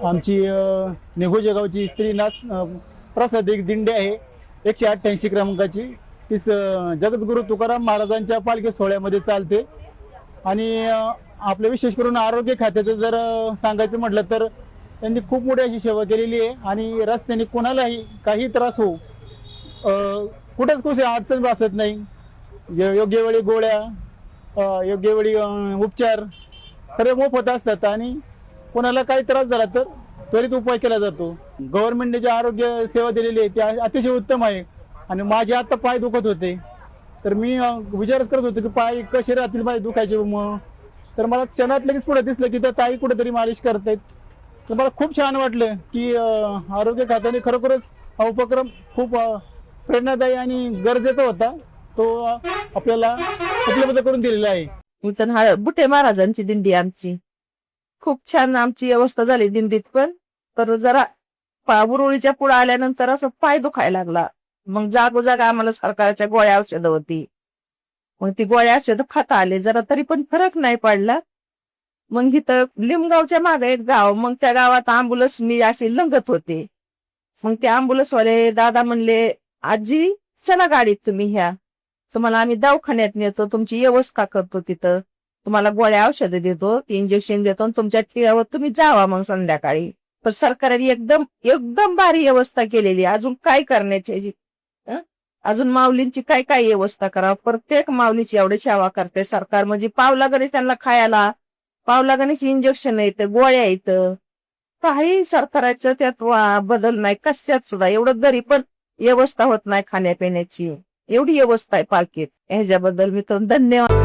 आमची निघोजे गावची श्रीनाथ प्रसाद एक दिंडी आहे 188 क्रमांकाची. ती जगद्गुरु तुकाराम महाराजांच्या पालखी सोहळ्यामध्ये चालते. आणि आपल्या विशेष करून आरोग्य खात्याचं जर सांगायचं म्हटलं तर त्यांनी खूप मोठी अशी सेवा केलेली आहे. आणि रस्त्याने कोणालाही काही त्रास हो कुठंच कुठे अडचण भासत नाही. योग्य वेळी गोळ्या, योग्य वेळी उपचार सर्व मोफत असतात. आणि कोणाला काही त्रास झाला तर त्वरित उपाय केला जातो. गव्हर्नमेंटने जे आरोग्य सेवा दिलेली आहे ती अतिशय उत्तम आहे. आणि माझे आता पाय दुखत होते तर मी विचारच करत होतो की पाय कसे राहतील माझे दुखायचे. मग तर मला क्षणात लगेच पुढे दिसलं की त्या ताई कुठेतरी मालिश करतायत. तर मला खूप छान वाटलं की आरोग्य खात्याने खरोखरच हा उपक्रम खूप प्रेरणादायी आणि गरजेचा होता. तो आपल्याला उपलब्ध करून दिलेला आहे. बुटे महाराजांची दिंडी आमची खूप छान आमची व्यवस्था झाली दिंडीत. पण तर जरा उरुळीच्या पुढे आल्यानंतर असं पाय दुखायला लागला. मग जागोजाग आम्हाला सरकारच्या गोळ्या औषधं होती. मग ती गोळ्या औषधं खाता आले जरा तरी पण फरक नाही पडला. मग इथं लिमगावच्या मागे एक गाव, मग त्या गावात अँब्युलन्स मी अशी लंगत होते. मग ते अँब्युलन्सवाले दादा म्हणले, आजी चला गाडीत तुम्ही ह्या, तुम्हाला आम्ही दवाखान्यात नेतो, तुमची व्यवस्था करतो, तिथं तुम्हाला गोळ्या औषधं देतो, इंजेक्शन देतो, तुमच्या टिळावर तुम्ही जावा मग संध्याकाळी. पण सरकारने एकदम एकदम भारी व्यवस्था केलेली. अजून काय करण्याची, अजून माऊलींची काय काय व्यवस्था करा. प्रत्येक माऊलीची एवढी सेवा करते सरकार. म्हणजे पावलागणीच त्यांना खायला, पावलागणीच इंजेक्शन येतं, गोळ्या येतं, काही सरकाराचं त्यात बदल नाही कशात सुद्धा. एवढं घरी पण व्यवस्था होत नाही खाण्यापिण्याची, एवढी व्यवस्था आहे पालखीत. ह्याच्याबद्दल मी तर धन्यवाद.